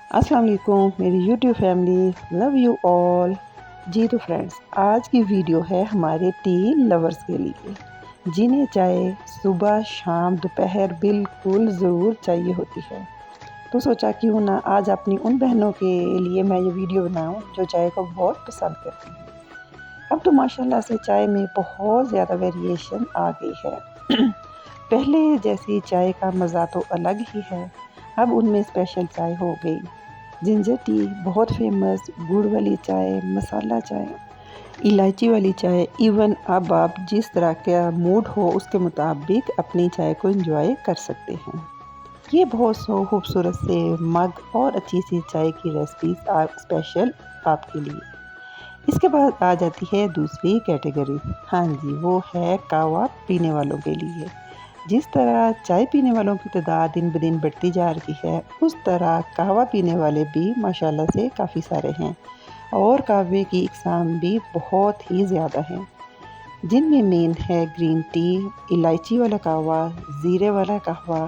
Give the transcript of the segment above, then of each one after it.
अस्सलाम वालेकुम मेरी YouTube family, love you all. जी तो फ्रेंड्स, आज की वीडियो है हमारे टी लवर्स के लिए, जिन्हें चाय सुबह शाम दोपहर बिल्कुल ज़रूर चाहिए होती है। तो सोचा क्यों ना आज अपनी उन बहनों के लिए मैं ये वीडियो बनाऊं जो चाय को बहुत पसंद करती हैं। अब तो माशाल्लाह से चाय में बहुत ज़्यादा वेरिएशन आ गई है। पहले जैसी चाय का मज़ा तो अलग ही है। अब उनमें स्पेशल चाय हो गई, जिंजर टी बहुत फेमस, गुड़ वाली चाय, मसाला चाय, इलायची वाली चाय। इवन अब आप जिस तरह का मूड हो उसके मुताबिक अपनी चाय को एंजॉय कर सकते हैं। ये बहुत सो खूबसूरत से मग और अच्छी सी चाय की रेसिपीज आप स्पेशल आपके लिए। इसके बाद आ जाती है दूसरी कैटेगरी। हाँ जी, वो है कहवा पीने वालों के लिए। जिस तरह चाय पीने वालों की तादाद दिन ब दिन बढ़ती जा रही है, उस तरह कहवा पीने वाले भी माशाल्लाह से काफ़ी सारे हैं और कहवे की इकसाम भी बहुत ही ज़्यादा हैं, जिनमें मेन है ग्रीन टी, इलायची वाला कहवा, ज़ीरे वाला कहवा,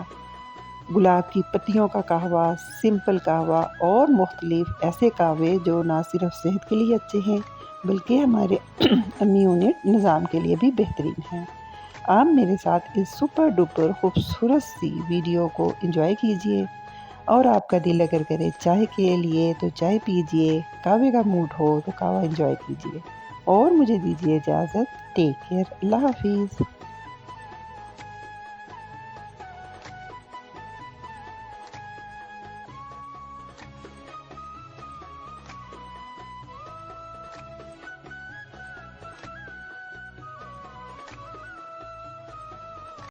गुलाब की पत्तियों का कहवा, सिंपल कहवा और मुख्तलिफ ऐसे कहवे जो ना सिर्फ सेहत के लिए अच्छे हैं बल्कि हमारे इम्यून निज़ाम के लिए भी बेहतरीन हैं। आप मेरे साथ इस सुपर डुपर खूबसूरत सी वीडियो को एंजॉय कीजिए और आपका दिल अगर करे चाय के लिए तो चाय पीजिए, कहवे का मूड हो तो कहवा एंजॉय कीजिए और मुझे दीजिए इजाज़त। टेक केयर, अल्लाह हाफिज़।